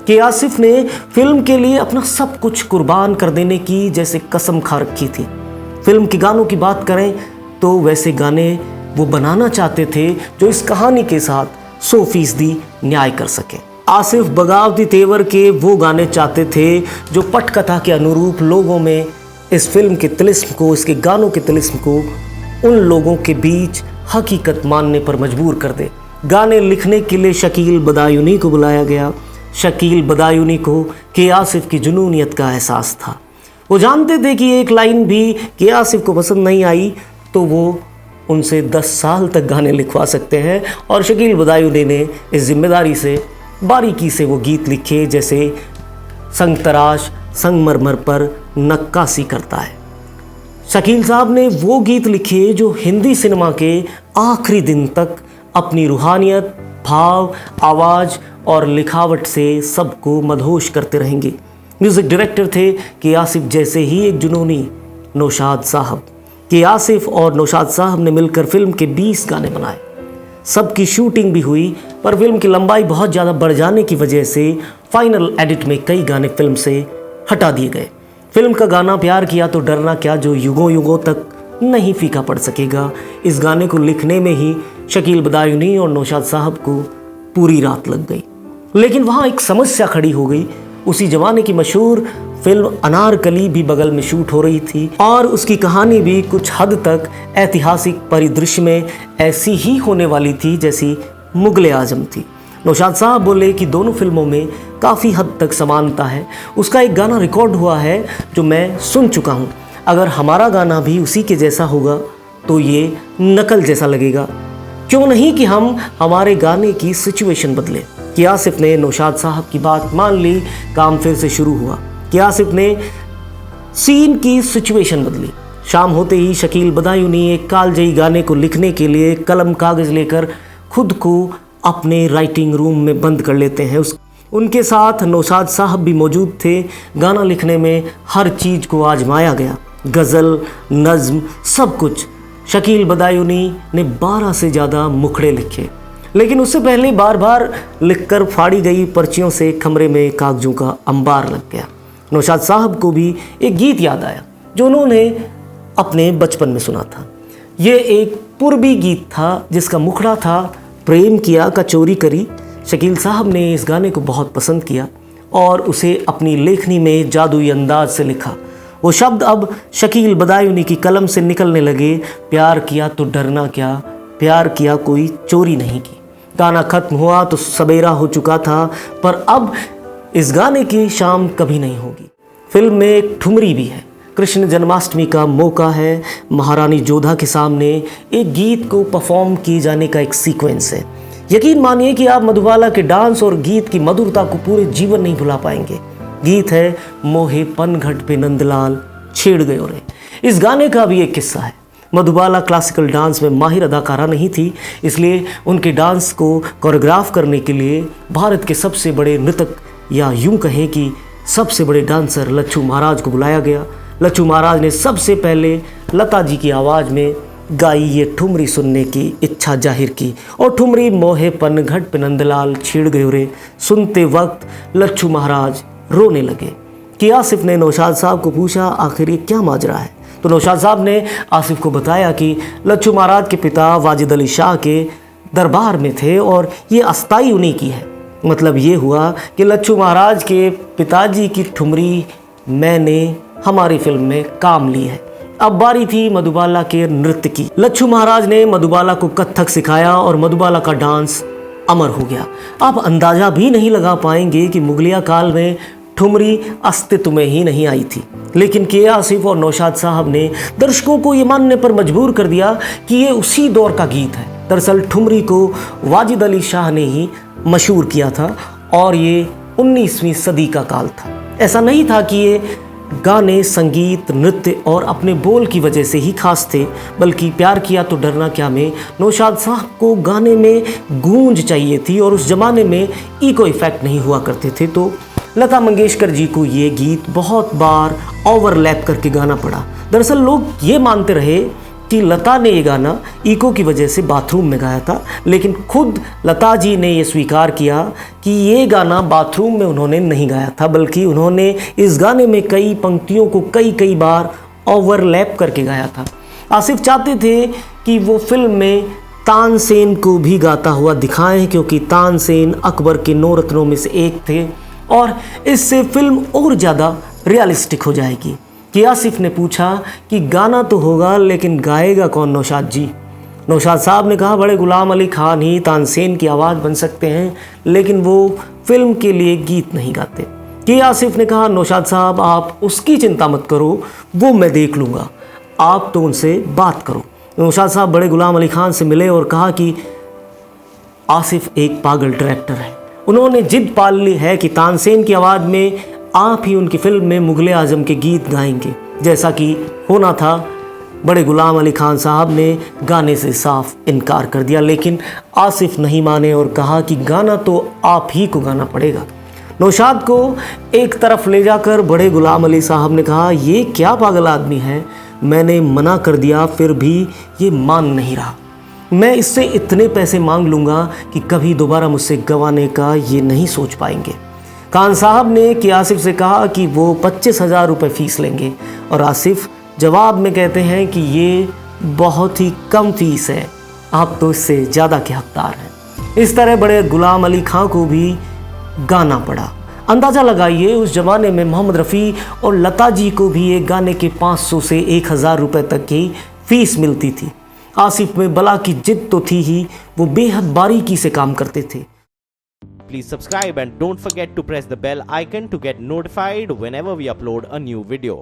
कि आसिफ ने फिल्म के लिए अपना सब कुछ कुर्बान कर देने की जैसे कसम खा रखी थी। फिल्म के गानों की बात करें तो वैसे गाने वो बनाना चाहते थे जो इस कहानी के साथ 100% न्याय कर सके। आसिफ बगावती तेवर के वो गाने चाहते थे जो पटकथा के अनुरूप लोगों में इस फिल्म के तिलिस्म को, इसके गानों के तिलिस्म को उन लोगों के बीच हकीकत मानने पर मजबूर कर दे। गाने लिखने के लिए शकील बदायूनी को बुलाया गया। शकील बदायूनी को के आसिफ की जुनूनियत का एहसास था। वो जानते थे कि एक लाइन भी के आसिफ को पसंद नहीं आई तो वो उनसे 10 साल तक गाने लिखवा सकते हैं, और शकील बदायूनी ने इस जिम्मेदारी से बारीकी से वो गीत लिखे जैसे संग तराश संगमरमर पर नक्काशी करता है। शकील साहब ने वो गीत लिखे जो हिंदी सिनेमा के आखिरी दिन तक अपनी रूहानियत, भाव, आवाज़ और लिखावट से सबको मदहोश करते रहेंगे। म्यूज़िक डायरेक्टर थे के आसिफ जैसे ही एक जुनूनी नौशाद साहब। के आसिफ और नौशाद साहब ने मिलकर फिल्म के 20 गाने बनाए। सबकी शूटिंग भी हुई, पर फिल्म की लंबाई बहुत ज़्यादा बढ़ जाने की वजह से फाइनल एडिट में कई गाने फिल्म से हटा दिए गए। फिल्म का गाना प्यार किया तो डरना क्या, जो युगों युगों तक नहीं फीका पड़ सकेगा, इस गाने को लिखने में ही शकील बदायूनी और नौशाद साहब को पूरी रात लग गई। लेकिन वहाँ एक समस्या खड़ी हो गई। उसी जमाने की मशहूर फिल्म अनारकली भी बगल में शूट हो रही थी और उसकी कहानी भी कुछ हद तक ऐतिहासिक परिदृश्य में ऐसी ही होने वाली थी जैसी मुगले आजम थी। नौशाद साहब बोले कि दोनों फिल्मों में काफ़ी हद तक समानता है। उसका एक गाना रिकॉर्ड हुआ है जो मैं सुन चुका हूँ। अगर हमारा गाना भी उसी के जैसा होगा तो ये नकल जैसा लगेगा। क्यों नहीं कि हम हमारे गाने की सिचुएशन बदलें। कि आसिफ ने नौशाद साहब की बात मान ली। काम फिर से शुरू हुआ। कि आसिफ ने सीन की सिचुएशन बदली। शाम होते ही शकील बदायूनी एक कालजयी गाने को लिखने के लिए कलम कागज़ लेकर खुद को अपने राइटिंग रूम में बंद कर लेते हैं। उनके साथ नौशाद साहब भी मौजूद थे। गाना लिखने में हर चीज़ को आजमाया गया, गज़ल, नज़्म, सब कुछ। शकील बदायूनी ने 12 से ज़्यादा मुखड़े लिखे, लेकिन उससे पहले बार बार लिखकर फाड़ी गई पर्चियों से कमरे में कागजों का अंबार लग गया। नौशाद साहब को भी एक गीत याद आया जो उन्होंने अपने बचपन में सुना था। ये एक पूर्वी गीत था जिसका मुखड़ा था प्रेम किया का चोरी करी। शकील साहब ने इस गाने को बहुत पसंद किया और उसे अपनी लेखनी में जादुई अंदाज से लिखा। वो शब्द अब शकील बदायूनी की कलम से निकलने लगे। प्यार किया तो डरना क्या, प्यार किया कोई चोरी नहीं की। गाना खत्म हुआ तो सवेरा हो चुका था, पर अब इस गाने की शाम कभी नहीं होगी। फिल्म में एक ठुमरी भी है। कृष्ण जन्माष्टमी का मौका है। महारानी जोधा के सामने एक गीत को परफॉर्म किए जाने का एक सीक्वेंस है। यकीन मानिए कि आप मधुबाला के डांस और गीत की मधुरता को पूरे जीवन नहीं भुला पाएंगे। गीत है मोहे पनघट पे नंदलाल छेड़ गयो रे। इस गाने का भी एक किस्सा है। मधुबाला क्लासिकल डांस में माहिर अदाकारा नहीं थी, इसलिए उनके डांस को कोरियोग्राफ करने के लिए भारत के सबसे बड़े नृतक या यूं कहें कि सबसे बड़े डांसर लच्छू महाराज को बुलाया गया। लच्छू महाराज ने सबसे पहले लता जी की आवाज़ में गाई ये ठुमरी सुनने की इच्छा जाहिर की, और ठुमरी मोहे पनघट पे नंदलाल छेड़ गयो रे सुनते वक्त लच्छू महाराज रोने लगे। कि आसिफ ने नौशाद साहब को पूछा आखिर ये क्या माजरा है, तो नौशाद साहब ने आसिफ को बताया कि लच्छू महाराज के पिता वाजिद अली शाह के दरबार में थे और ये अस्थाई उन्हीं की है। मतलब ये हुआ कि लच्छू महाराज के पिताजी की ठुमरी मैंने हमारी फिल्म में काम ली है। अब बारी थी मधुबाला के नृत्य की। लच्छू महाराज ने मधुबाला को कथक सिखाया और मधुबाला का डांस अमर हो गया। आप अंदाज़ा भी नहीं लगा पाएंगे कि मुगलिया काल में ठुमरी अस्तित्व में ही नहीं आई थी, लेकिन के आसिफ और नौशाद साहब ने दर्शकों को ये मानने पर मजबूर कर दिया कि ये उसी दौर का गीत है। दरअसल ठुमरी को वाजिद अली शाह ने ही मशहूर किया था और ये 19वीं सदी का काल था। ऐसा नहीं था कि ये गाने संगीत, नृत्य और अपने बोल की वजह से ही खास थे, बल्कि प्यार किया तो डरना क्या में नौशाद साहब को गाने में गूंज चाहिए थी और उस ज़माने में इको इफेक्ट नहीं हुआ करते थे, तो लता मंगेशकर जी को ये गीत बहुत बार ओवरलैप करके गाना पड़ा। दरअसल लोग ये मानते रहे कि लता ने ये गाना इको की वजह से बाथरूम में गाया था, लेकिन खुद लता जी ने ये स्वीकार किया कि ये गाना बाथरूम में उन्होंने नहीं गाया था, बल्कि उन्होंने इस गाने में कई पंक्तियों को कई बार ओवरलैप करके गाया था। आसिफ चाहते थे कि वो फिल्म में तानसेन को भी गाता हुआ दिखाएं, क्योंकि तानसेन अकबर के 9 रत्नों में से एक थे और इससे फिल्म और ज़्यादा रियलिस्टिक हो जाएगी। कि आसिफ ने पूछा कि गाना तो होगा लेकिन गाएगा कौन नौशाद जी। नौशाद साहब ने कहा बड़े गुलाम अली खान ही तानसेन की आवाज़ बन सकते हैं, लेकिन वो फिल्म के लिए गीत नहीं गाते। कि आसिफ ने कहा नौशाद साहब आप उसकी चिंता मत करो, वो मैं देख लूँगा, आप तो उनसे बात करो। नौशाद साहब बड़े गुलाम अली खान से मिले और कहा कि आसिफ एक पागल डायरेक्टर है, उन्होंने जिद पाल ली है कि तानसेन की आवाज़ में आप ही उनकी फिल्म में मुग़ल आज़म के गीत गाएंगे, जैसा कि होना था। बड़े गुलाम अली खान साहब ने गाने से साफ इनकार कर दिया, लेकिन आसिफ नहीं माने और कहा कि गाना तो आप ही को गाना पड़ेगा। नौशाद को एक तरफ ले जाकर बड़े गुलाम अली साहब ने कहा ये क्या पागल आदमी है, मैंने मना कर दिया फिर भी ये मान नहीं रहा, मैं इससे इतने पैसे मांग लूँगा कि कभी दोबारा मुझसे गंवाने का ये नहीं सोच पाएंगे। खान साहब ने कि आसिफ से कहा कि वो 25,000 रुपये फ़ीस लेंगे और आसिफ जवाब में कहते हैं कि ये बहुत ही कम फ़ीस है, आप तो इससे ज़्यादा के हकदार हैं। इस तरह बड़े गुलाम अली खां को भी गाना पड़ा। अंदाज़ा लगाइए उस ज़माने में मोहम्मद रफ़ी और लता जी को भी एक गाने के 500 से 1,000 रुपये तक की फ़ीस मिलती थी। आसिफ में बला की जिद तो थी ही, वो बेहद बारीकी से काम करते थे। Please subscribe and don't forget to press the bell icon to get notified whenever we upload a new video.